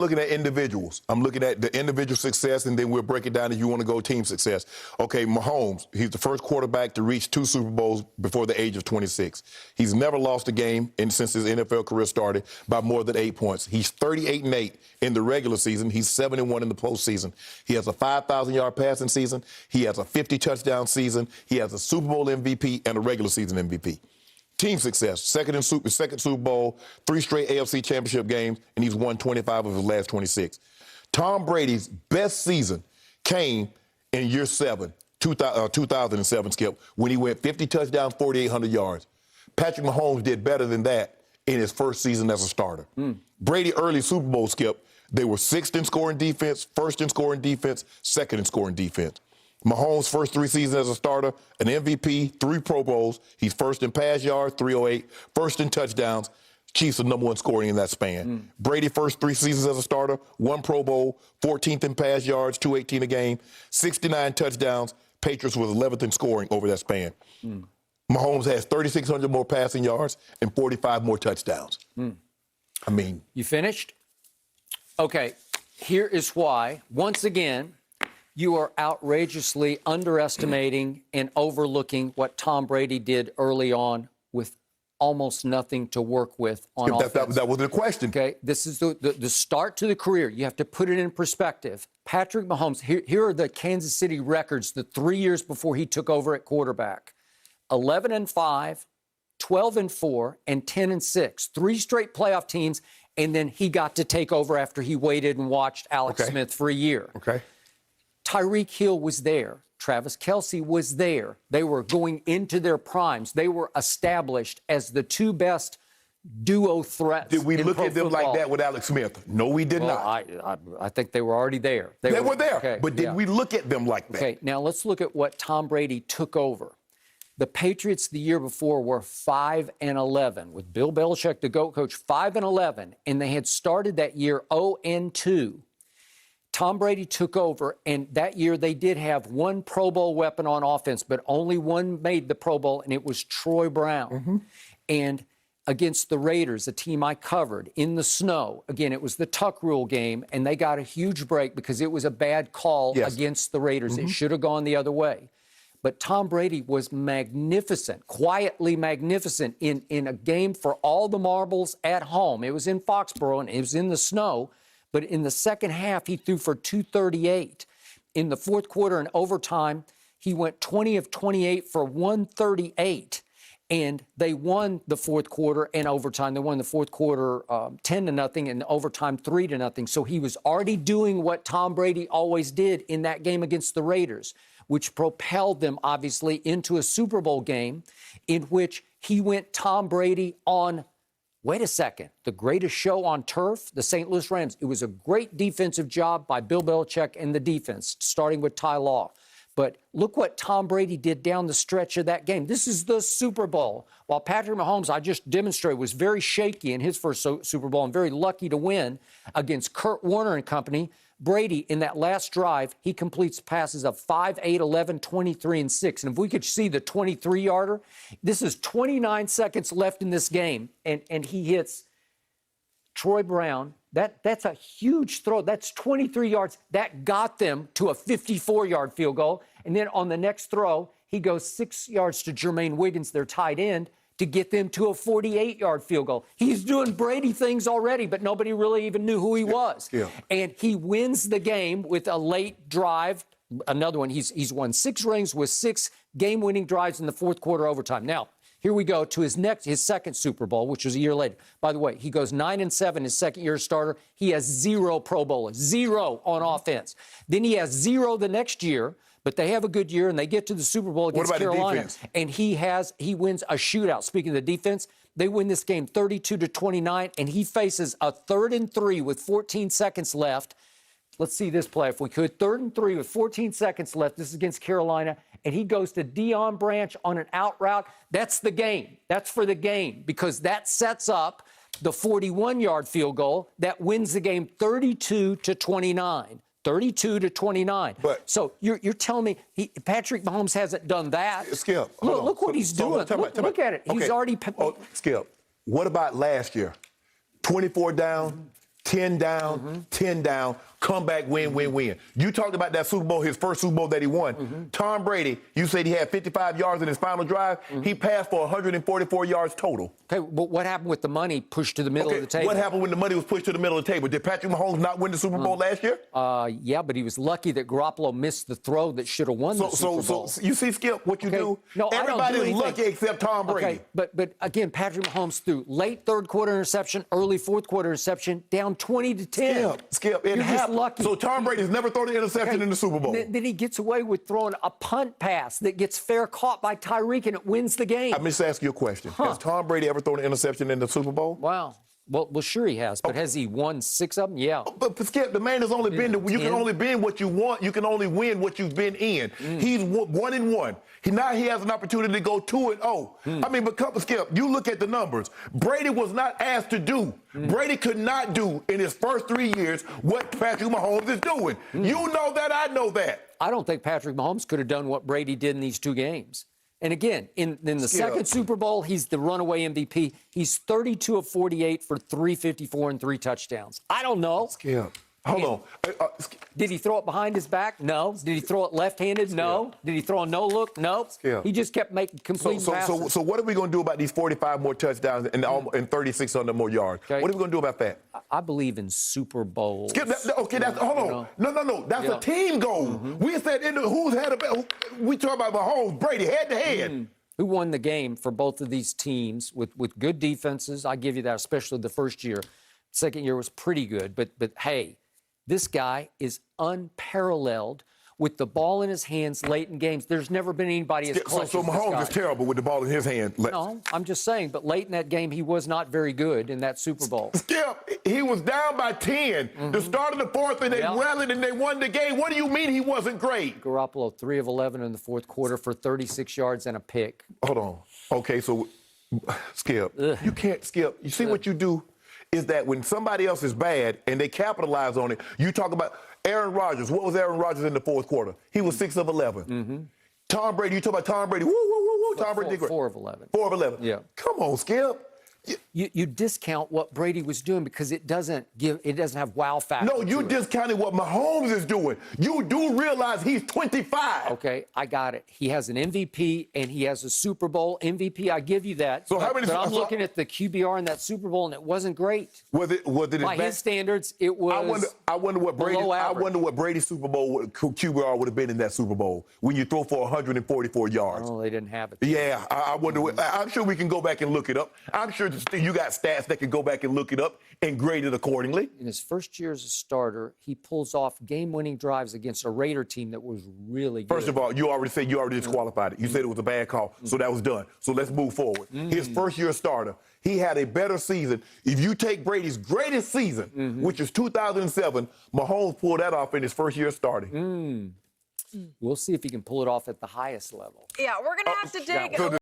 looking at individuals. I'm looking at the individual success, and then we'll break it down if you want to go team success. Okay, Mahomes, he's the first quarterback to reach 2 Super Bowls before the age of 26. He's never lost a game since his NFL career started by more than 8 points. He's 38-8 in the regular season. He's 7-1 in the postseason. He has a 5,000-yard passing season. He has a 50-touchdown season. He has a Super Bowl MVP and a regular season MVP. Team success, second Super Bowl, 3 straight AFC championship games, and he's won 25 of his last 26. Tom Brady's best season came in year 7, 2007, Skip, when he went 50 touchdowns, 4,800 yards. Patrick Mahomes did better than that in his first season as a starter. Brady early Super Bowl, Skip, they were 6th in scoring defense, 1st in scoring defense, 2nd in scoring defense. Mahomes' first 3 seasons as a starter, an MVP, 3 Pro Bowls. He's 1st in pass yards, 308, 1st in touchdowns. Chiefs are #1 scoring in that span. Brady, first 3 seasons as a starter, 1 Pro Bowl, 14th in pass yards, 218 a game, 69 touchdowns. Patriots was 11th in scoring over that span. Mahomes has 3,600 more passing yards and 45 more touchdowns. I mean. You finished? Okay, here is why, once again, you are outrageously underestimating and overlooking what Tom Brady did early on with almost nothing to work with on offense. That was the question. Okay, this is the start to the career. You have to put it in perspective. Patrick Mahomes, here are the Kansas City records the 3 years before he took over at quarterback. 11-5, 12-4, and 10-6. 3 straight playoff teams, and then he got to take over after he waited and watched Alex Smith for a year. Okay. Tyreek Hill was there. Travis Kelce was there. They were going into their primes. They were established as the 2 best duo threats. Did we in look pro at them football. like that with Alex Smith? No, we did not. I think they were already there. They were there, okay, but did we look at them like that? Okay, now let's look at what Tom Brady took over. The Patriots the year before were 5-11 with Bill Belichick, the GOAT coach, 5-11, and they had started that year 0-2. Tom Brady took over, and that year they did have 1 Pro Bowl weapon on offense, but only 1 made the Pro Bowl, and it was Troy Brown. And against the Raiders, a team I covered, in the snow, again, it was the Tuck Rule game, and they got a huge break because it was a bad call against the Raiders. It should have gone the other way. But Tom Brady was magnificent, quietly magnificent in a game for all the marbles at home. It was in Foxborough, and it was in the snow. But in the second half, he threw for 238. In the fourth quarter and overtime, he went 20 of 28 for 138. And they won the fourth quarter and overtime. They won the fourth quarter 10-0 and overtime 3-0. So he was already doing what Tom Brady always did in that game against the Raiders, which propelled them, obviously, into a Super Bowl game in which he went Tom Brady on, wait a second, the greatest show on turf, the St. Louis Rams. It was a great defensive job by Bill Belichick and the defense, starting with Ty Law. But look what Tom Brady did down the stretch of that game. This is the Super Bowl. While Patrick Mahomes, I just demonstrated, was very shaky in his first Super Bowl and very lucky to win against Kurt Warner and company, Brady, in that last drive, he completes passes of 5, 8, 11, 23, and 6. And if we could see the 23-yarder, this is 29 seconds left in this game, and he hits Troy Brown. That's a huge throw. That's 23 yards. That got them to a 54-yard field goal. And then on the next throw, he goes 6 yards to Jermaine Wiggins, their tight end, to get them to a 48-yard field goal. He's doing Brady things already, but nobody really even knew who he was. And he wins the game with a late drive. Another one. He's won 6 rings with 6 game-winning drives in the fourth quarter overtime. Now, here we go to his second Super Bowl, which was a year later. By the way, he goes 9-7 his second year starter. He has 0 Pro Bowlers, 0 on offense. Then he has 0 the next year, but they have a good year and they get to the Super Bowl against Carolina. And he wins a shootout. Speaking of the defense, they win this game 32-29, and he faces a 3rd and 3 with 14 seconds left. Let's see this play if we could. 3rd and 3 with 14 seconds left. This is against Carolina. And he goes to Deion Branch on an out route. That's the game. That's for the game, because that sets up the 41-yard field goal that wins the game 32-29. 32-29. But so you're telling me Patrick Mahomes hasn't done that? Skip, look what he's doing. Look at it. Okay. He's already. Skip, what about last year? 24 down, 10 down, 10 down, come back, win, win, win. You talked about that Super Bowl, his first Super Bowl that he won. Tom Brady, you said he had 55 yards in his final drive. He passed for 144 yards total. Okay, but what happened with the money pushed to the middle of the table? What happened when the money was pushed to the middle of the table? Did Patrick Mahomes not win the Super Bowl last year? Yeah, but he was lucky that Garoppolo missed the throw that should have won the Super Bowl. So you see, Skip, what you do? No, everybody's lucky except Tom Brady. Okay, but again, Patrick Mahomes threw late third quarter interception, early fourth quarter interception, down 20-10. Skip, You're just lucky. So Tom Brady's never thrown an interception in the Super Bowl. Then he gets away with throwing a punt pass that gets fair caught by Tyreek and it wins the game. I'm just asking you a question. Has Tom Brady ever thrown an interception in the Super Bowl? Wow. Well, sure he has, but has he won 6 of them? Yeah. But Skip, the man has only been. You can only be what you want. You can only win what you've been in. He's 1-1. Now he has an opportunity to go 2-0. I mean, but Skip, you look at the numbers. Brady was not asked to do. Brady could not do in his first 3 years what Patrick Mahomes is doing. You know that. I know that. I don't think Patrick Mahomes could have done what Brady did in these 2 games. And again, in the second Super Bowl, he's the runaway MVP. He's 32 of 48 for 354 and 3 touchdowns. I don't know. Skip, hold on. Did he throw it behind his back? No. Did he throw it left-handed? No. Did he throw a no-look? No. Skip. He just kept making complete passes. So what are we going to do about these 45 more touchdowns and 3,600 more yards? Okay. What are we going to do about that? I believe in Super Bowls. Skip, hold on. No. That's a team goal. We said who's had a better. We talk about Mahomes, Brady, head-to-head. Who won the game for both of these teams with good defenses? I give you that, especially the first year. Second year was pretty good, but hey, this guy is unparalleled with the ball in his hands late in games. There's never been anybody as clutch So as this Mahomes guy. is terrible with the ball in his hand. No, I'm just saying, but late in that game, he was not very good in that Super Bowl. Skip, he was down by 10. The start of the fourth, and they rallied and they won the game. What do you mean he wasn't great? Garoppolo, 3 of 11 in the fourth quarter for 36 yards and a pick. Hold on. Okay, so Skip, you can't Skip. You see what you do is that when somebody else is bad and they capitalize on it, you talk about Aaron Rodgers. What was Aaron Rodgers in the fourth quarter? He was 6 of 11. Tom Brady, you talk about Tom Brady. Woo. Tom Brady did great. 4 of 11. 4 of 11. Yeah. Come on, Skip. You discount what Brady was doing because it doesn't have wow factor. No, you discounted what Mahomes is doing. You do realize he's 25. Okay, I got it. He has an MVP and he has a Super Bowl MVP. I give you that. So how many? But I'm looking at the QBR in that Super Bowl and it wasn't great. Was it by his standards? It was. I wonder what Brady. I wonder what Brady's Super Bowl QBR would have been in that Super Bowl when you throw for 144 yards. Oh, they didn't have it. Yeah, I wonder. I'm sure we can go back and look it up. I'm sure you got stats that can go back and look it up and grade it accordingly. In his first year as a starter, he pulls off game-winning drives against a Raider team that was really good. First of all, you already disqualified it. You said it was a bad call, so that was done. So let's move forward. His first year starter, he had a better season. If you take Brady's greatest season, which is 2007, Mahomes pulled that off in his first year starting. We'll see if he can pull it off at the highest level. Yeah, we're going to have to dig